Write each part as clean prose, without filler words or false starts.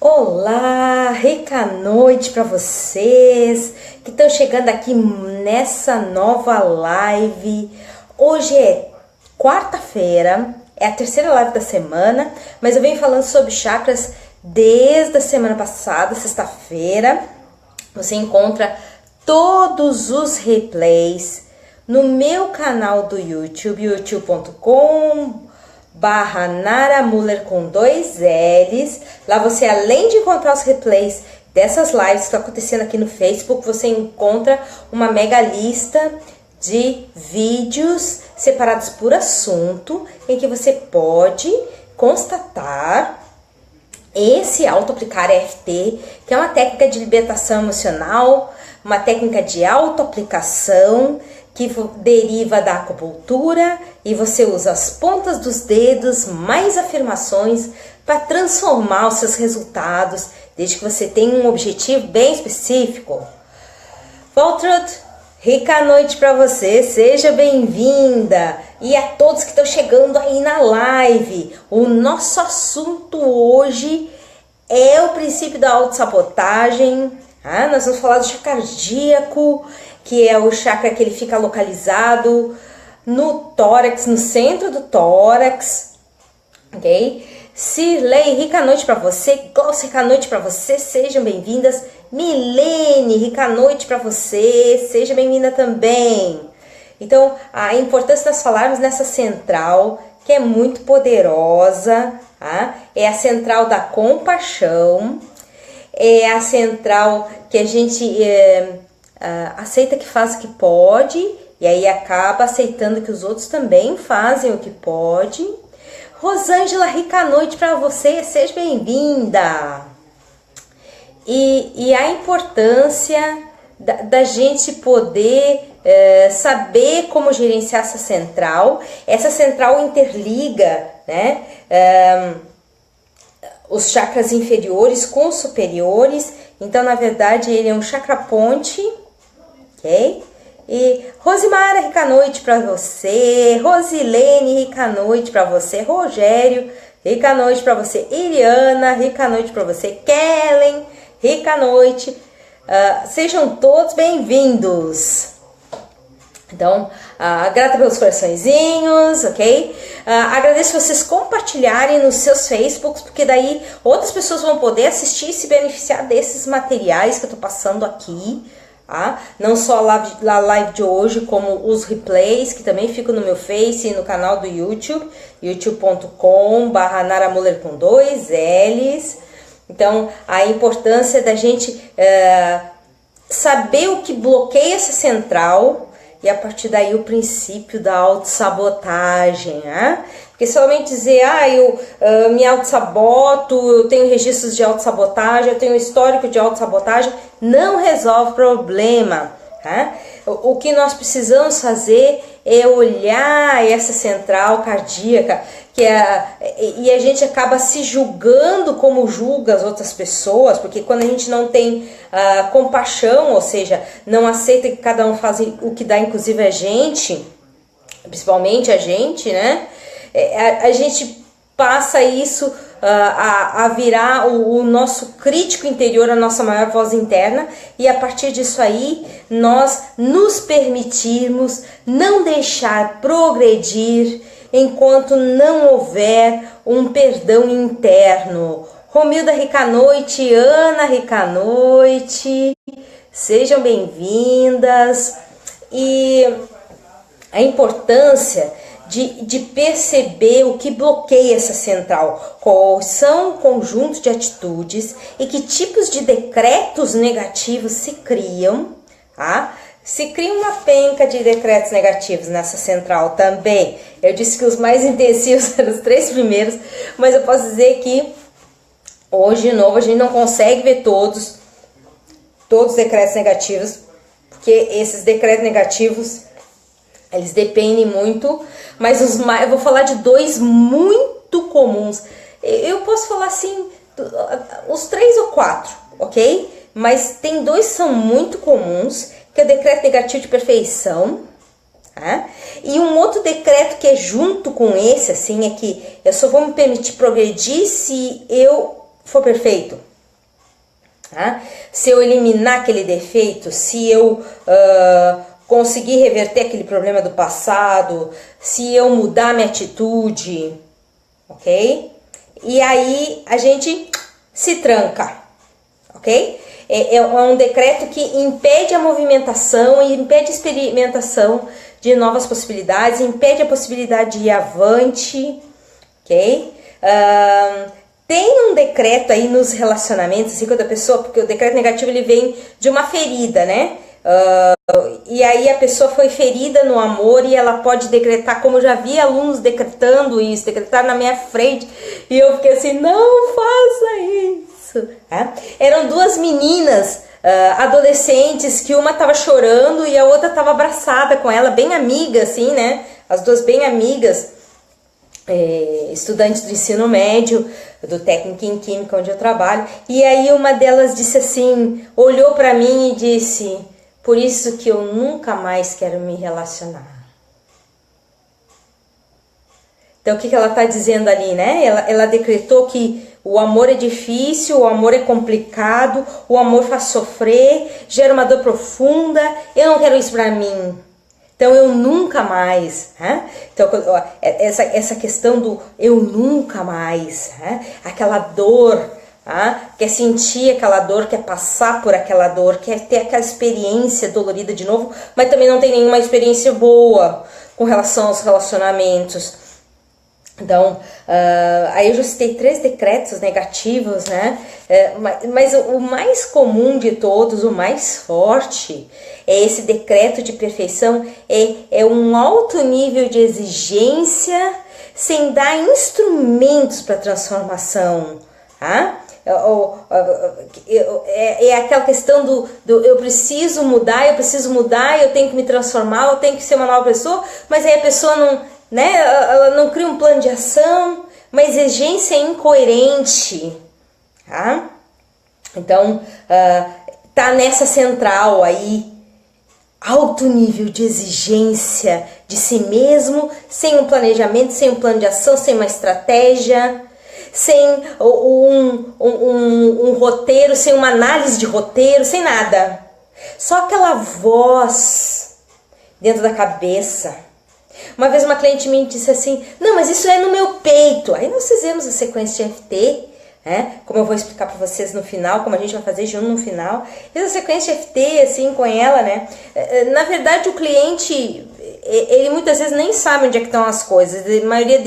Olá, rica noite para vocês que estão chegando aqui nessa nova live. Hoje é quarta-feira, é a terceira live da semana, mas eu venho falando sobre chakras desde a semana passada, sexta-feira. Você encontra todos os replays no meu canal do YouTube, youtube.com/Nara Muller com 2 L's. Lá você, além de encontrar os replays dessas lives que estão acontecendo aqui no Facebook, você encontra uma mega lista de vídeos separados por assunto, em que você pode constatar esse auto-aplicar EFT, que é uma técnica de libertação emocional, uma técnica de auto-aplicação que deriva da acupuntura, e você usa as pontas dos dedos mais afirmações para transformar os seus resultados, desde que você tenha um objetivo bem específico. Waltraud, rica noite para você, seja bem-vinda! E a todos que estão chegando aí na live, o nosso assunto hoje é o princípio da autossabotagem. Nós vamos falar do chakra cardíaco, que é o chakra que ele fica localizado no tórax, no centro do tórax, ok? Cirlei, rica noite para você. Glaucia, rica noite para você, sejam bem-vindas. Milene, rica noite para você, seja bem-vinda também. Então, a importância de nós falarmos nessa central, que é muito poderosa, é a central da compaixão, é a central que a gente aceita que faz o que pode, e aí acaba aceitando que os outros também fazem o que pode. Rosângela, rica noite para você, seja bem-vinda. E a importância da gente poder saber como gerenciar essa central. Essa central interliga, né, os chakras inferiores com os superiores. Então, na verdade, ele é um chakra ponte, ok? E Rosimara, rica noite para você. Rosilene, rica noite para você. Rogério, rica noite para você. Iriana, rica noite para você. Kellen, rica noite. Sejam todos bem-vindos. Então, grata pelos coraçõezinhos, ok? Agradeço vocês compartilharem nos seus Facebooks, porque daí outras pessoas vão poder assistir e se beneficiar desses materiais que eu tô passando aqui. Não só a live de hoje, como os replays, que também ficam no meu Face e no canal do YouTube, youtube.com/Nara Muller com 2 L's. Então, a importância da gente saber o que bloqueia essa central, e a partir daí o princípio da autossabotagem, Porque somente dizer, eu me autossaboto, eu tenho registros de autossabotagem, eu tenho histórico de autossabotagem, não resolve o problema. O que nós precisamos fazer é olhar essa central cardíaca, e a gente acaba se julgando como julga as outras pessoas, porque quando a gente não tem compaixão, ou seja, não aceita que cada um faz o que dá, inclusive a gente, principalmente a gente, né? A gente passa isso a virar o nosso crítico interior, a nossa maior voz interna, e a partir disso aí nós nos permitirmos não deixar progredir enquanto não houver um perdão interno. Romilda, rica noite. Ana, rica noite. Sejam bem-vindas. E a importância de perceber o que bloqueia essa central, quais são o conjunto de atitudes e que tipos de decretos negativos se criam, Se cria uma penca de decretos negativos nessa central também. Eu disse que os mais intensivos eram os 3 primeiros, mas eu posso dizer que hoje, de novo, a gente não consegue ver todos os decretos negativos, porque esses decretos negativos, eles dependem muito, mas eu vou falar de 2 muito comuns. Eu posso falar assim, os 3 ou 4, ok? Mas tem 2 que são muito comuns, que é o decreto negativo de perfeição, e um outro decreto que é junto com esse, assim, é que eu só vou me permitir progredir se eu for perfeito. Tá? Se eu eliminar aquele defeito, se eu conseguir reverter aquele problema do passado, se eu mudar minha atitude, ok? E aí a gente se tranca, ok? É um decreto que impede a movimentação e impede a experimentação de novas possibilidades, impede a possibilidade de ir avante, ok? Tem um decreto aí nos relacionamentos, assim, quando a pessoa, porque o decreto negativo ele vem de uma ferida, né? E aí a pessoa foi ferida no amor e ela pode decretar, como eu já vi alunos decretando isso, decretar na minha frente, e eu fiquei assim, não faça isso. Eram duas meninas adolescentes, que uma estava chorando e a outra estava abraçada com ela, bem amiga, assim, né? As duas bem amigas, estudantes do ensino médio, do técnico em química onde eu trabalho. E aí uma delas disse assim, olhou para mim e disse, por isso que eu nunca mais quero me relacionar. Então o que ela está dizendo ali, né? Ela decretou que o amor é difícil, o amor é complicado, o amor faz sofrer, gera uma dor profunda, eu não quero isso para mim. Então eu nunca mais, né? Então essa questão do eu nunca mais, né? Aquela dor, quer sentir aquela dor, quer passar por aquela dor, quer ter aquela experiência dolorida de novo, mas também não tem nenhuma experiência boa com relação aos relacionamentos. Então, aí eu já citei 3 decretos negativos, né? Mas o mais comum de todos, o mais forte, é esse decreto de perfeição, é um alto nível de exigência sem dar instrumentos para transformação, tá? É aquela questão do eu preciso mudar, eu tenho que me transformar, eu tenho que ser uma nova pessoa, mas aí a pessoa não, né, ela não cria um plano de ação, uma exigência incoerente, tá? Então, tá nessa central aí, alto nível de exigência de si mesmo, sem um planejamento, sem um plano de ação, sem uma estratégia, sem um roteiro, sem uma análise de roteiro, sem nada. Só aquela voz dentro da cabeça. Uma vez uma cliente me disse assim, não, mas isso é no meu peito. Aí nós fizemos a sequência de EFT, né? Como eu vou explicar para vocês no final, como a gente vai fazer junto no final. Essa sequência de EFT, assim, com ela, né? Na verdade, o cliente, ele muitas vezes nem sabe onde é que estão as coisas. A maioria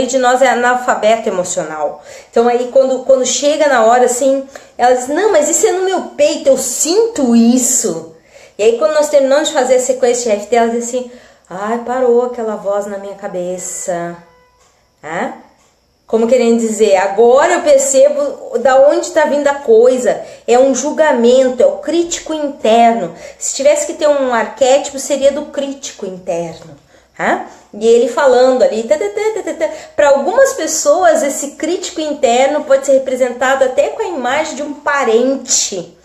de nós é analfabeto emocional. Então aí quando chega na hora, assim, ela diz, não, mas isso é no meu peito, eu sinto isso. E aí quando nós terminamos de fazer a sequência de EFT, ela diz assim, ai, parou aquela voz na minha cabeça. Como querendo dizer, agora eu percebo da onde está vindo a coisa. É um julgamento, é o crítico interno. Se tivesse que ter um arquétipo, seria do crítico interno. E ele falando ali, para algumas pessoas, esse crítico interno pode ser representado até com a imagem de um parente.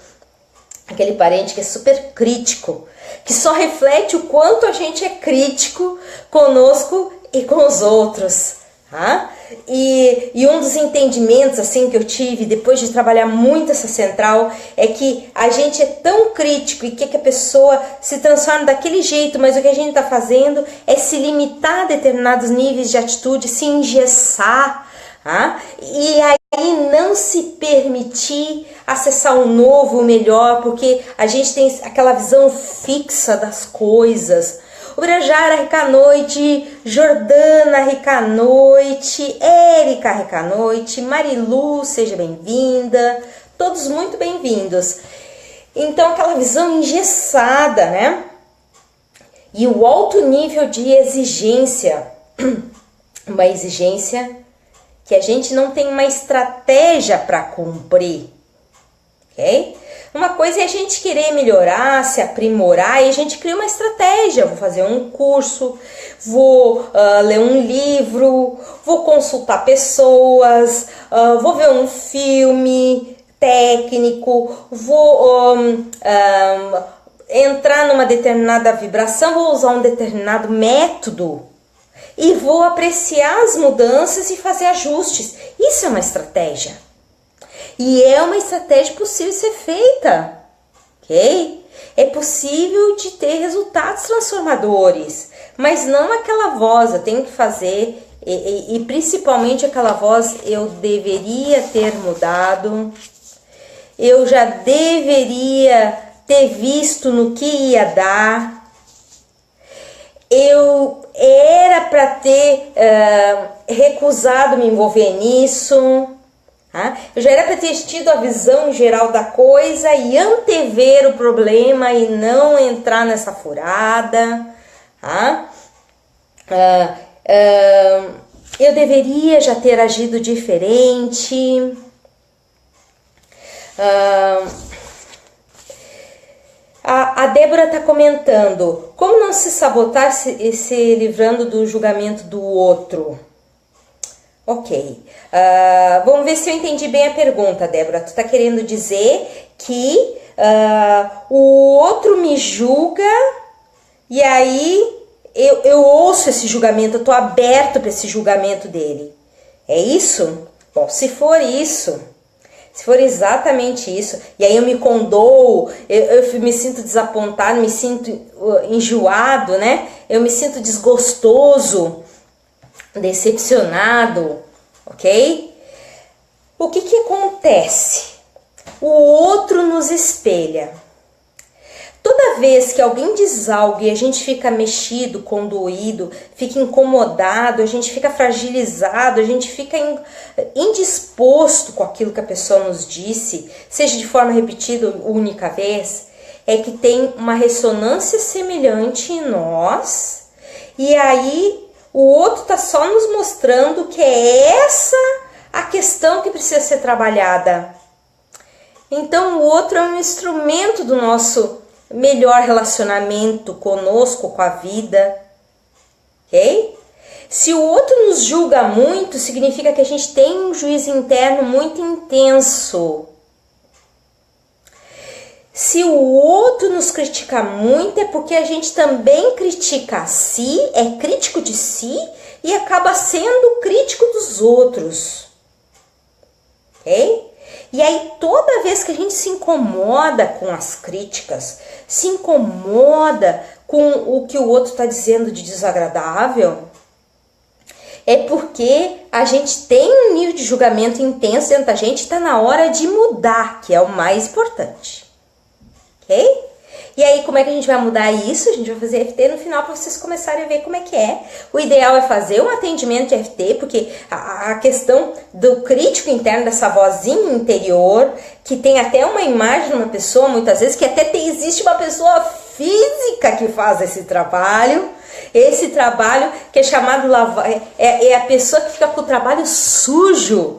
Aquele parente que é super crítico, que só reflete o quanto a gente é crítico conosco e com os outros. E um dos entendimentos assim que eu tive depois de trabalhar muito essa central é que a gente é tão crítico e quer que a pessoa se transforme daquele jeito, mas o que a gente está fazendo é se limitar a determinados níveis de atitude, se engessar, e aí não se permitir acessar o novo, o melhor, porque a gente tem aquela visão fixa das coisas. Ubirajara, rica noite. Jordana, rica noite. Érica, rica noite. Marilu, seja bem-vinda. Todos muito bem-vindos. Então, aquela visão engessada, né? E o alto nível de exigência. Uma exigência que a gente não tem uma estratégia para cumprir. Ok? Uma coisa é a gente querer melhorar, se aprimorar, e a gente cria uma estratégia. Vou fazer um curso, vou ler um livro, vou consultar pessoas, vou ver um filme técnico, vou entrar numa determinada vibração, vou usar um determinado método e vou apreciar as mudanças e fazer ajustes. Isso é uma estratégia. E é uma estratégia possível de ser feita, ok? É possível de ter resultados transformadores, mas não aquela voz, eu tenho que fazer, e principalmente aquela voz, eu deveria ter mudado, eu já deveria ter visto no que ia dar, eu era para ter recusado me envolver nisso, tá? Eu já era para ter tido a visão geral da coisa e antever o problema e não entrar nessa furada, tá? Eu deveria já ter agido diferente. A Débora está comentando, como não se sabotar se livrando do julgamento do outro? Ok, vamos ver se eu entendi bem a pergunta, Débora. Tu está querendo dizer que o outro me julga e aí eu ouço esse julgamento, eu estou aberto para esse julgamento dele. É isso? Bom, se for isso, se for exatamente isso, e aí eu me condoo, eu me sinto desapontado, me sinto enjoado, né? Eu me sinto desgostoso, decepcionado, ok? O que acontece? O outro nos espelha. Toda vez que alguém diz algo e a gente fica mexido, condoído, fica incomodado, a gente fica fragilizado, a gente fica indisposto com aquilo que a pessoa nos disse, seja de forma repetida ou única vez, é que tem uma ressonância semelhante em nós, e aí o outro está só nos mostrando que é essa a questão que precisa ser trabalhada. Então o outro é um instrumento do nosso melhor relacionamento conosco, com a vida, ok? Se o outro nos julga muito, significa que a gente tem um juízo interno muito intenso. Se o outro nos critica muito, é porque a gente também critica a si, é crítico de si e acaba sendo crítico dos outros, ok? E aí toda vez que a gente se incomoda com as críticas, se incomoda com o que o outro está dizendo de desagradável, é porque a gente tem um nível de julgamento intenso dentro da gente e está na hora de mudar, que é o mais importante, ok? E aí, como é que a gente vai mudar isso? A gente vai fazer EFT no final para vocês começarem a ver como é que é. O ideal é fazer um atendimento de EFT, porque a questão do crítico interno, dessa vozinha interior, que tem até uma imagem de uma pessoa, muitas vezes, que até existe uma pessoa física que faz esse trabalho que é chamado é a pessoa que fica com o trabalho sujo,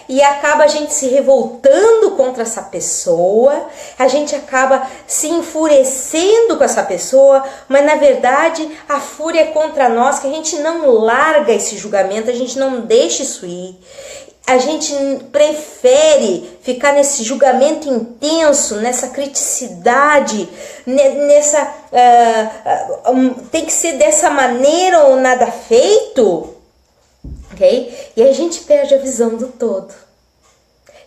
e acaba a gente se revoltando contra essa pessoa, a gente acaba se enfurecendo com essa pessoa, mas na verdade a fúria é contra nós, que a gente não larga esse julgamento, a gente não deixa isso ir. A gente prefere ficar nesse julgamento intenso, nessa criticidade, tem que ser dessa maneira ou nada feito. Okay? E aí a gente perde a visão do todo.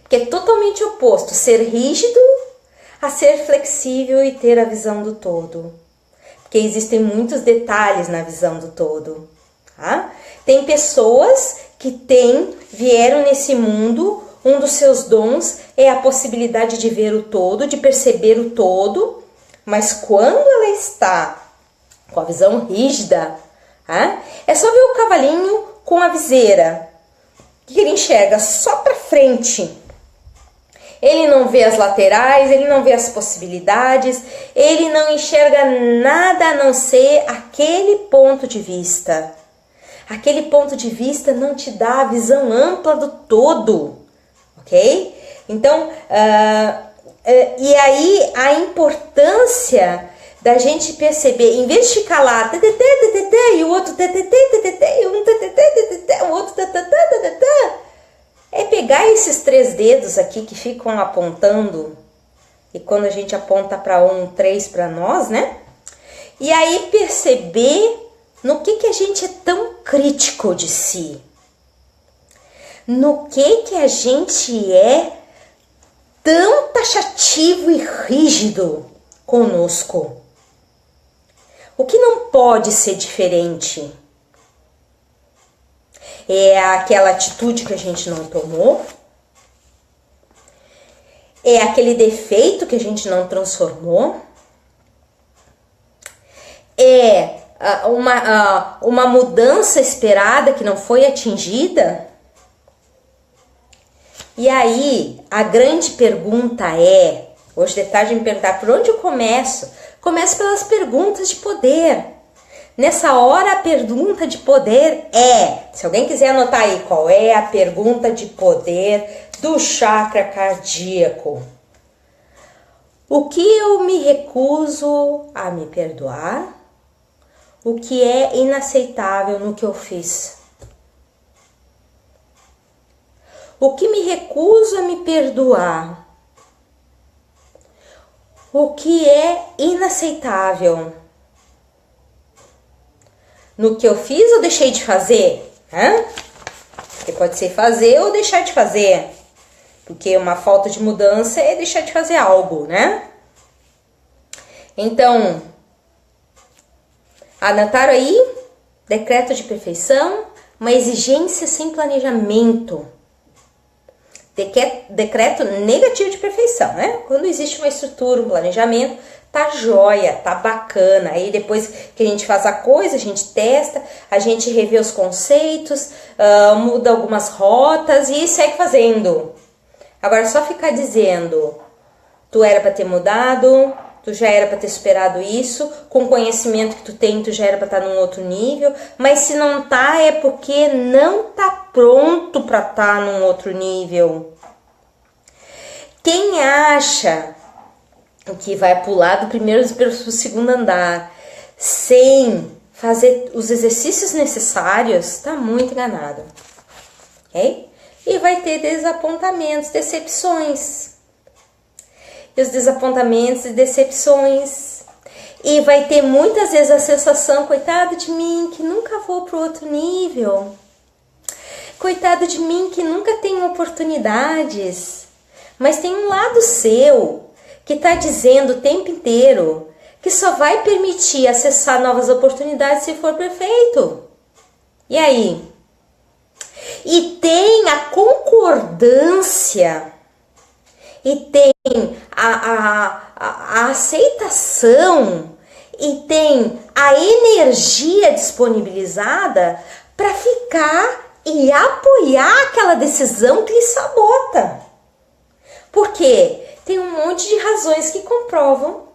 Porque é totalmente oposto ser rígido a ser flexível e ter a visão do todo. Porque existem muitos detalhes na visão do todo. Tá? Tem pessoas que vieram nesse mundo, um dos seus dons é a possibilidade de ver o todo, de perceber o todo, mas quando ela está com a visão rígida, é só ver o cavalinho com a viseira, que ele enxerga só para frente. Ele não vê as laterais, ele não vê as possibilidades, ele não enxerga nada a não ser aquele ponto de vista. Aquele ponto de vista não te dá a visão ampla do todo, ok? Então, e aí a importância da gente perceber, em vez de ficar lá, e o outro, e o outro, é pegar esses 3 dedos aqui que ficam apontando, e quando a gente aponta para 3 para nós, né? E aí perceber no que a gente é tão crítico de si, no que a gente é tão taxativo e rígido conosco? O que não pode ser diferente? É aquela atitude que a gente não tomou? É aquele defeito que a gente não transformou? É uma mudança esperada que não foi atingida? E aí, a grande pergunta é, hoje de tarde me perguntar por onde eu começo? Começo pelas perguntas de poder. Nessa hora, a pergunta de poder é, se alguém quiser anotar aí qual é a pergunta de poder do chakra cardíaco. O que eu me recuso a me perdoar? O que é inaceitável no que eu fiz? O que me recuso a me perdoar? O que é inaceitável no que eu fiz ou deixei de fazer? Porque pode ser fazer ou deixar de fazer. Porque uma falta de mudança é deixar de fazer algo, né? Então, anotaram aí? Decreto de perfeição, uma exigência sem planejamento. Decreto negativo de perfeição, né? Quando existe uma estrutura, um planejamento, tá joia, tá bacana. Aí depois que a gente faz a coisa, a gente testa, a gente revê os conceitos, muda algumas rotas e segue fazendo. Agora só ficar dizendo, tu era para ter mudado, tu já era para ter superado isso, com o conhecimento que tu tem, tu já era para estar num outro nível, mas se não tá é porque não tá pronto para estar num outro nível. Quem acha que vai pular do primeiro para o segundo andar sem fazer os exercícios necessários, tá muito enganado, ok? E vai ter desapontamentos, decepções. E os desapontamentos e decepções. E vai ter muitas vezes a sensação, coitado de mim, que nunca vou para o outro nível. Coitado de mim, que nunca tenho oportunidades. Mas tem um lado seu que está dizendo o tempo inteiro que só vai permitir acessar novas oportunidades se for perfeito. E aí? E tem a concordância, e tem a aceitação, e tem a energia disponibilizada para ficar e apoiar aquela decisão que lhe sabota. Por quê? Tem um monte de razões que comprovam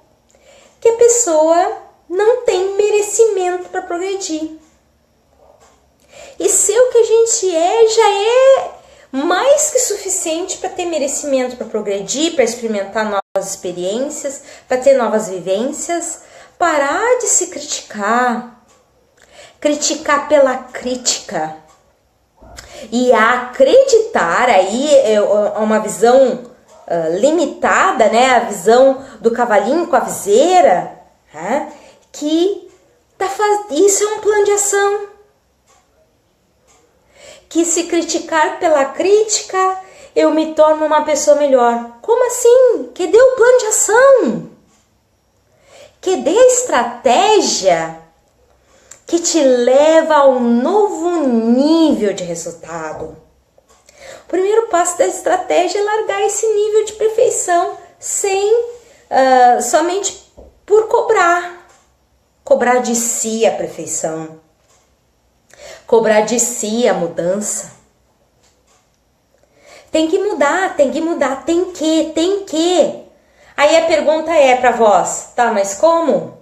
que a pessoa não tem merecimento para progredir. E ser o que a gente é já é mais que suficiente para ter merecimento para progredir, para experimentar novas experiências, para ter novas vivências. Parar de se criticar. Criticar pela crítica. E acreditar aí é uma visão limitada, né? A visão do cavalinho com a viseira, né? Que isso é um plano de ação. Que se criticar pela crítica, eu me torno uma pessoa melhor. Como assim? Cadê o plano de ação? Cadê a estratégia que te leva a um novo nível de resultado? O primeiro passo da estratégia é largar esse nível de perfeição sem somente por cobrar. Cobrar de si a perfeição. Cobrar de si a mudança. Tem que mudar, tem que. Aí a pergunta é para vós, tá, mas como?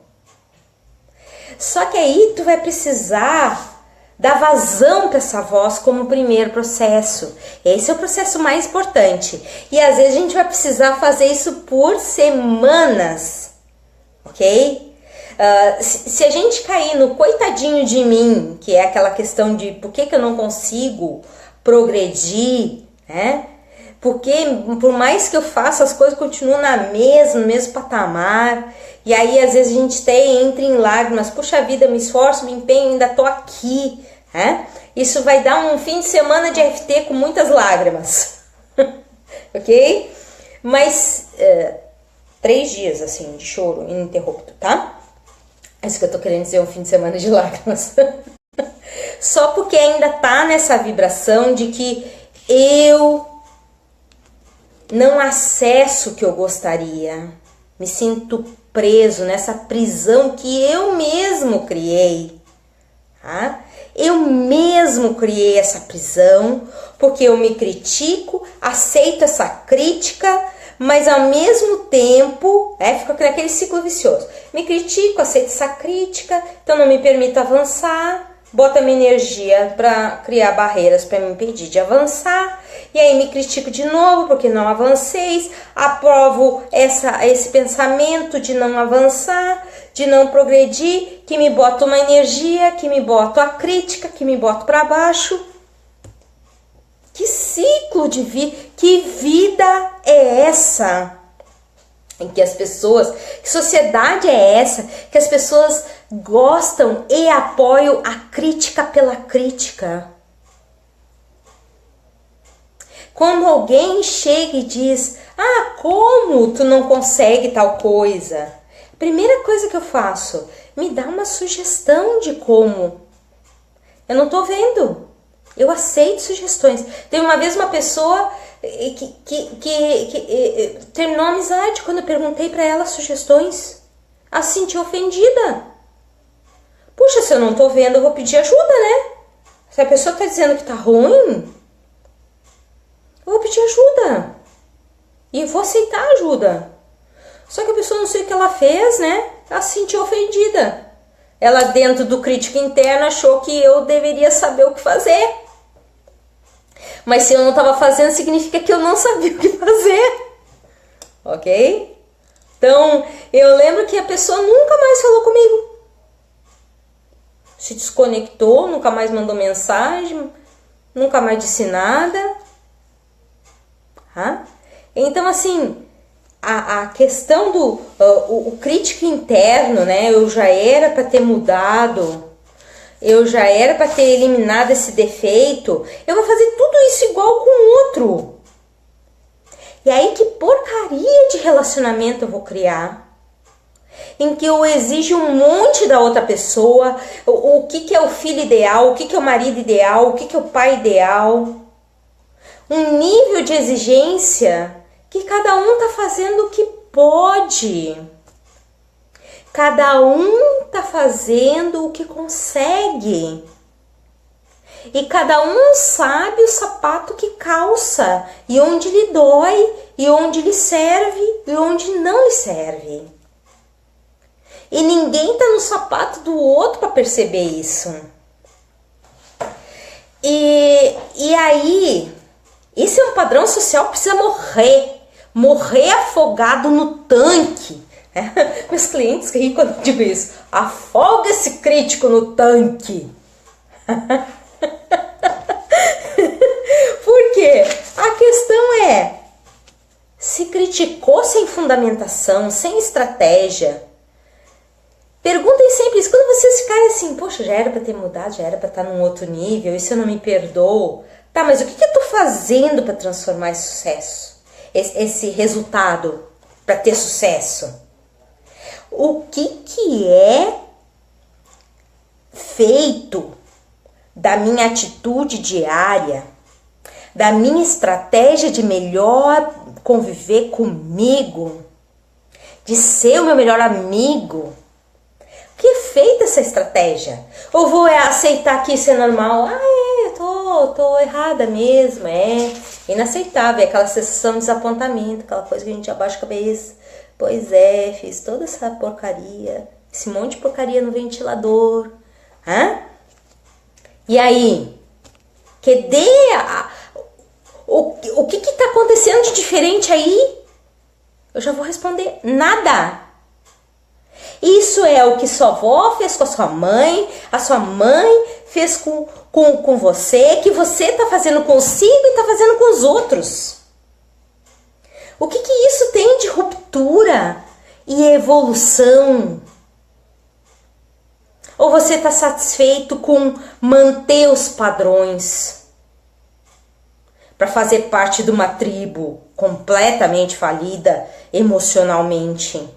Só que aí tu vai precisar dar vazão para essa voz como primeiro processo. Esse é o processo mais importante. E às vezes a gente vai precisar fazer isso por semanas, ok? Se a gente cair no coitadinho de mim, que é aquela questão de por que eu não consigo progredir, né? Porque por mais que eu faça, as coisas continuam no mesmo patamar. E aí às vezes a gente entra em lágrimas. Puxa vida, eu me esforço, me empenho, ainda tô aqui, né? Isso vai dar um fim de semana de FT com muitas lágrimas, ok? Mas 3 dias, assim, de choro ininterrupto, tá? É isso que eu tô querendo dizer, um fim de semana de lágrimas. Só porque ainda tá nessa vibração de que eu não acesso o que eu gostaria. Me sinto preso nessa prisão que eu mesmo criei. Tá? Eu mesmo criei essa prisão porque eu me critico, aceito essa crítica, mas ao mesmo tempo, fica naquele ciclo vicioso. Me critico, aceito essa crítica, então não me permito avançar, boto a minha energia para criar barreiras para me impedir de avançar, e aí me critico de novo porque não avancei, aprovo esse pensamento de não avançar, de não progredir, que me bota uma energia, que me bota a crítica, que me bota para baixo. Que ciclo de vida, que vida é essa? Em que as pessoas, que sociedade é essa? Que as pessoas gostam e apoiam a crítica pela crítica. Quando alguém chega e diz, como tu não consegue tal coisa? Primeira coisa que eu faço, me dá uma sugestão de como. Eu não tô vendo. Eu aceito sugestões. Teve uma vez uma pessoa que terminou a amizade quando eu perguntei para ela sugestões. Ela se sentiu ofendida. Puxa, se eu não tô vendo, eu vou pedir ajuda, né? Se a pessoa tá dizendo que tá ruim, eu vou pedir ajuda. E vou aceitar ajuda. Só que a pessoa não sei o que ela fez, né? Ela se sentiu ofendida. Ela, dentro do crítico interno, achou que eu deveria saber o que fazer. Mas se eu não estava fazendo, significa que eu não sabia o que fazer. Ok? Então, eu lembro que a pessoa nunca mais falou comigo. Se desconectou, nunca mais mandou mensagem, nunca mais disse nada. Então, assim, a questão do o crítico interno, né? Eu já era para ter mudado. Eu já era para ter eliminado esse defeito. Eu vou fazer tudo isso igual com o outro. E aí que porcaria de relacionamento eu vou criar? Em que eu exijo um monte da outra pessoa. O que é o filho ideal? O que é o marido ideal? O que é o pai ideal? Um nível de exigência que cada um tá fazendo o que pode. Cada um tá fazendo o que consegue. E cada um sabe o sapato que calça, e onde lhe dói, e onde lhe serve, e onde não lhe serve. E ninguém tá no sapato do outro para perceber isso. E aí, esse é um padrão social que precisa morrer. Morrer afogado no tanque. Meus clientes riem quando eu digo isso. Afoga esse crítico no tanque. Por quê? A questão é, se criticou sem fundamentação, sem estratégia. Perguntem sempre isso. Quando vocês ficarem assim, poxa, já era para ter mudado, já era para estar num outro nível, isso eu não me perdoo. Tá, mas o que eu tô fazendo para transformar esse sucesso? Esse resultado para ter sucesso? O que é feito da minha atitude diária, da minha estratégia de melhor conviver comigo, de ser o meu melhor amigo? O que é feita essa estratégia? Ou vou aceitar que isso é normal? Eu tô errada mesmo, é inaceitável, é aquela sensação de desapontamento, aquela coisa que a gente abaixa a cabeça. Pois é, fiz toda essa porcaria, esse monte de porcaria no ventilador. E aí? O que tá acontecendo de diferente aí? Eu já vou responder, nada. Isso é o que sua avó fez com a sua mãe fez com você, que você tá fazendo consigo e tá fazendo com os outros. O que isso tem de ruptura e evolução? Ou você está satisfeito com manter os padrões? para fazer parte de uma tribo completamente falida emocionalmente.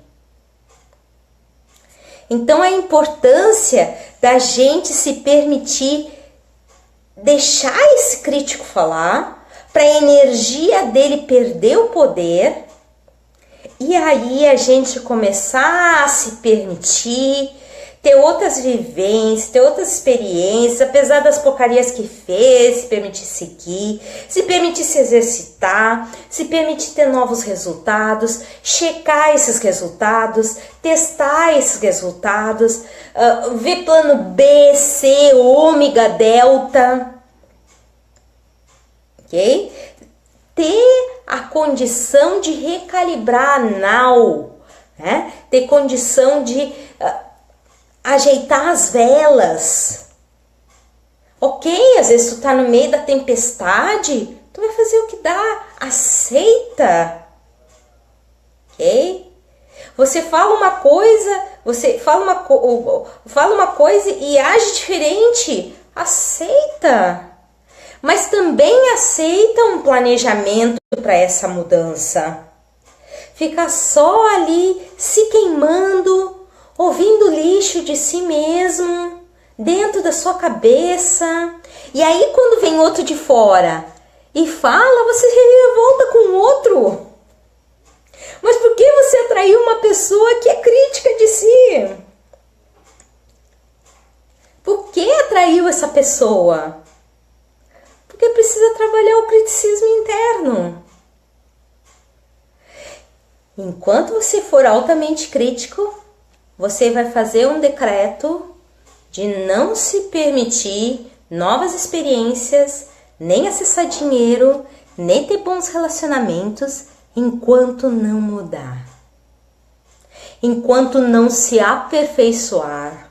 Então a importância da gente se permitir deixar esse crítico falar, para a energia dele perder o poder, e aí a gente começar a se permitir ter outras vivências, ter outras experiências, apesar das porcarias que fez, se permitir seguir, se permitir se exercitar, se permitir ter novos resultados, checar esses resultados, testar esses resultados, ver plano B, C, ômega, delta, ok? Ter a condição de recalibrar now, né? Ter condição de ajeitar as velas. Ok, às vezes tu tá no meio da tempestade, tu vai fazer o que dá, aceita. Ok? Você fala uma coisa, fala uma coisa e age diferente, aceita. Mas também aceita um planejamento para essa mudança. Ficar só ali se queimando, ouvindo lixo de si mesmo, dentro da sua cabeça. E aí quando vem outro de fora e fala, você revolta com o outro. Mas por que você atraiu uma pessoa que é crítica de si? Por que atraiu essa pessoa? Porque precisa trabalhar o criticismo interno. Enquanto você for altamente crítico, você vai fazer um decreto de não se permitir novas experiências, nem acessar dinheiro, nem ter bons relacionamentos, enquanto não mudar. Enquanto não se aperfeiçoar.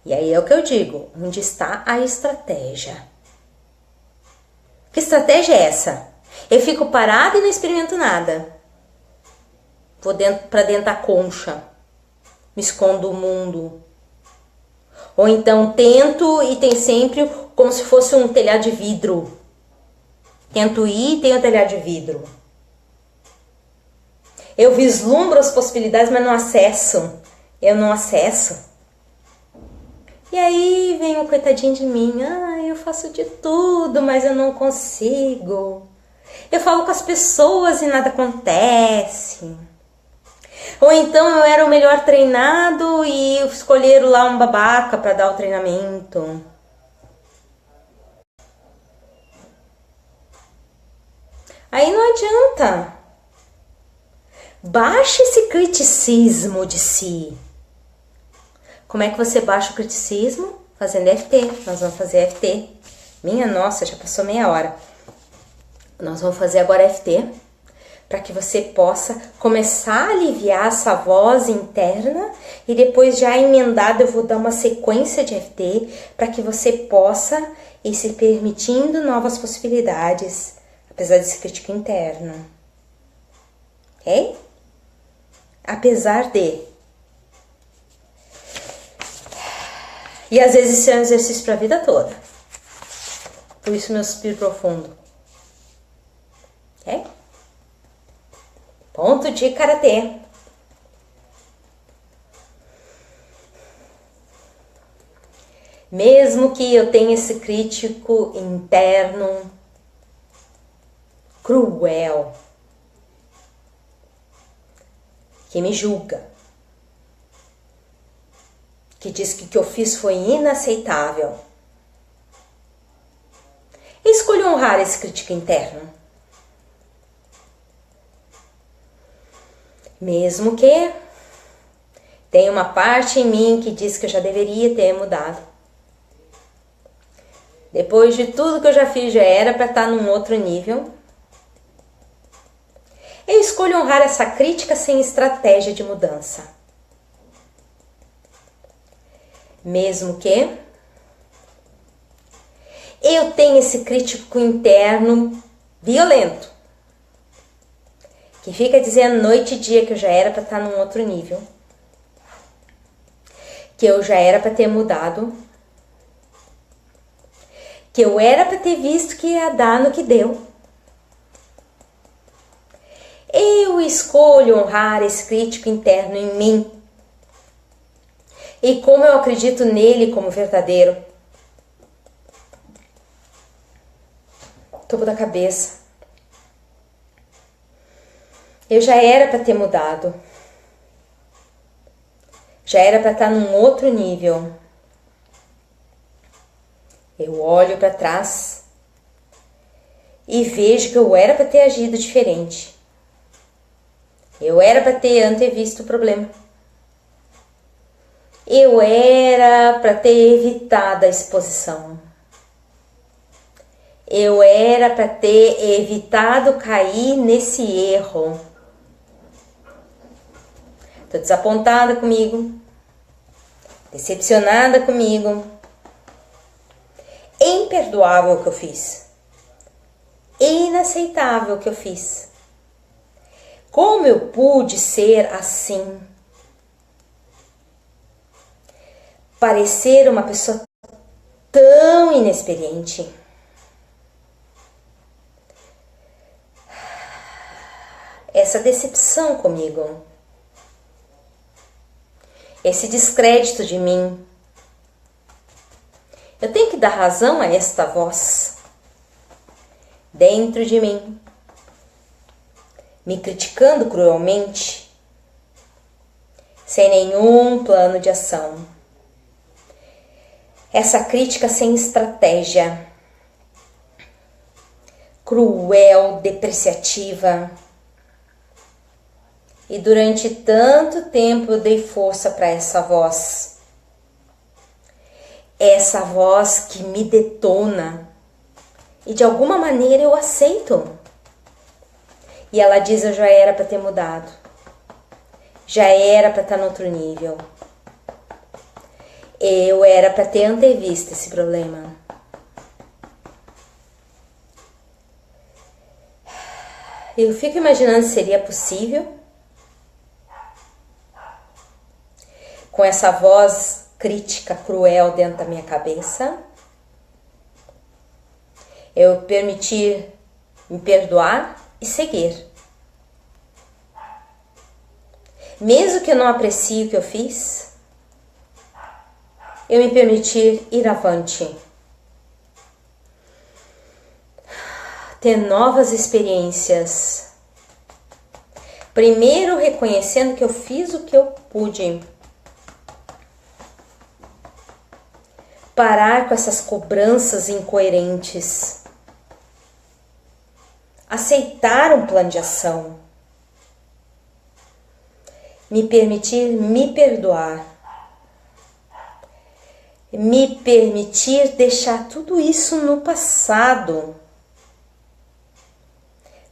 E aí é o que eu digo, onde está a estratégia? Que estratégia é essa? Eu fico parada e não experimento nada. Vou para dentro da concha. Me escondo do mundo. Ou então tento e tem sempre como se fosse um telhado de vidro. Tento ir e tem um telhado de vidro. Eu vislumbro as possibilidades, mas não acesso. Eu não acesso. E aí vem um coitadinho de mim. Eu faço de tudo, mas eu não consigo. Eu falo com as pessoas e nada acontece. Ou então eu era o melhor treinado e escolheram lá um babaca para dar o treinamento. Aí não adianta. Baixe esse criticismo de si. Como é que você baixa o criticismo? Fazendo EFT. Nós vamos fazer EFT. Minha nossa, já passou meia hora. Nós vamos fazer agora EFT. Para que você possa começar a aliviar essa voz interna. E depois já emendado eu vou dar uma sequência de EFT. Para que você possa ir se permitindo novas possibilidades. Apesar desse crítico interno. Ok? Apesar de... E às vezes isso é um exercício para a vida toda. Por isso meu suspiro profundo. Ok? Ponto de karatê. Mesmo que eu tenha esse crítico interno cruel, que me julga, que diz que o que eu fiz foi inaceitável. Eu escolho honrar esse crítico interno. Mesmo que tenha uma parte em mim que diz que eu já deveria ter mudado. Depois de tudo que eu já fiz, já era para estar num outro nível. Eu escolho honrar essa crítica sem estratégia de mudança. Mesmo que eu tenha esse crítico interno violento, que fica dizendo noite e dia que eu já era para estar num outro nível, que eu já era para ter mudado, que eu era para ter visto que ia dar no que deu. Eu escolho honrar esse crítico interno em mim. E como eu acredito nele como verdadeiro. Topo da cabeça. Eu já era para ter mudado. Já era para estar num outro nível. Eu olho para trás e vejo que eu era para ter agido diferente. Eu era para ter antevisto o problema. Eu era para ter evitado a exposição. Eu era para ter evitado cair nesse erro. Tô desapontada comigo, decepcionada comigo, imperdoável o que eu fiz, inaceitável o que eu fiz. Como eu pude ser assim? Parecer uma pessoa tão inexperiente. Essa decepção comigo. Esse descrédito de mim. Eu tenho que dar razão a esta voz dentro de mim, me criticando cruelmente, sem nenhum plano de ação. Essa crítica sem estratégia, cruel, depreciativa. E durante tanto tempo eu dei força para essa voz. Essa voz que me detona. E de alguma maneira eu aceito. E ela diz: eu já era para ter mudado. Já era para estar no outro nível. Eu era para ter antevisto esse problema. Eu fico imaginando se seria possível. Com essa voz crítica, cruel dentro da minha cabeça, eu permitir me perdoar e seguir. Mesmo que eu não aprecie o que eu fiz, eu me permitir ir avante. Ter novas experiências. Primeiro reconhecendo que eu fiz o que eu pude. Parar com essas cobranças incoerentes. Aceitar um plano de ação. Me permitir me perdoar. Me permitir deixar tudo isso no passado.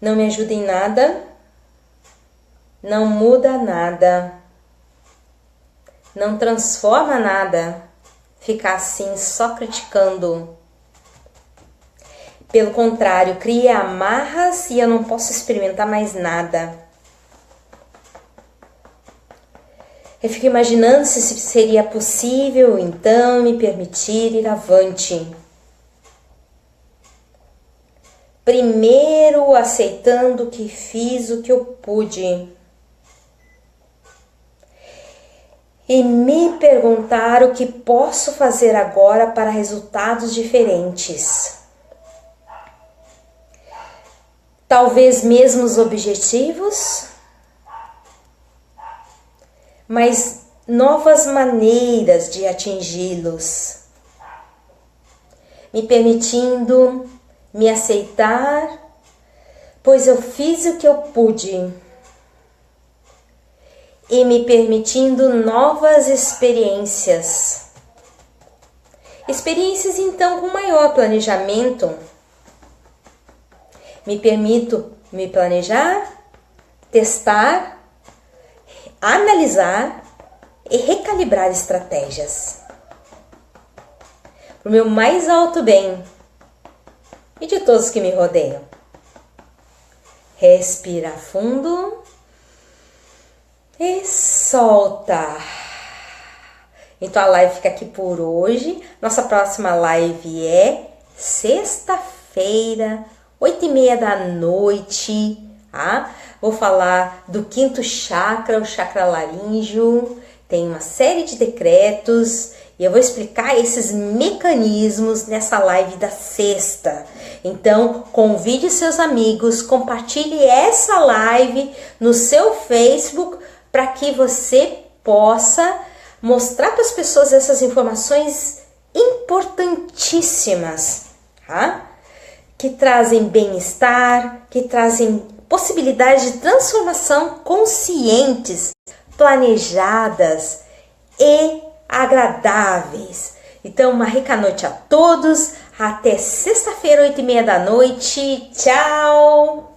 Não me ajuda em nada. Não muda nada. Não transforma nada. Ficar assim só criticando. Pelo contrário, cria amarras e eu não posso experimentar mais nada. Eu fico imaginando se seria possível então me permitir ir avante. Primeiro aceitando que fiz o que eu pude. E me perguntar o que posso fazer agora para resultados diferentes. Talvez mesmo os objetivos, mas novas maneiras de atingi-los. Me permitindo me aceitar, pois eu fiz o que eu pude. E me permitindo novas experiências. Experiências então com maior planejamento. Me permito me planejar, testar, analisar e recalibrar estratégias. Para o meu mais alto bem e de todos que me rodeiam. Respira fundo. E solta. Então a live fica aqui por hoje. Nossa próxima live é sexta-feira, 8h30 da noite, tá? Vou falar do quinto chakra, o chakra laríngeo. Tem uma série de decretos e eu vou explicar esses mecanismos nessa live da sexta. Então, convide seus amigos, compartilhe essa live no seu Facebook para que você possa mostrar para as pessoas essas informações importantíssimas, tá? Que trazem bem-estar, que trazem possibilidades de transformação conscientes, planejadas e agradáveis. Então, uma rica noite a todos. Até sexta-feira, 8h30 da noite. Tchau!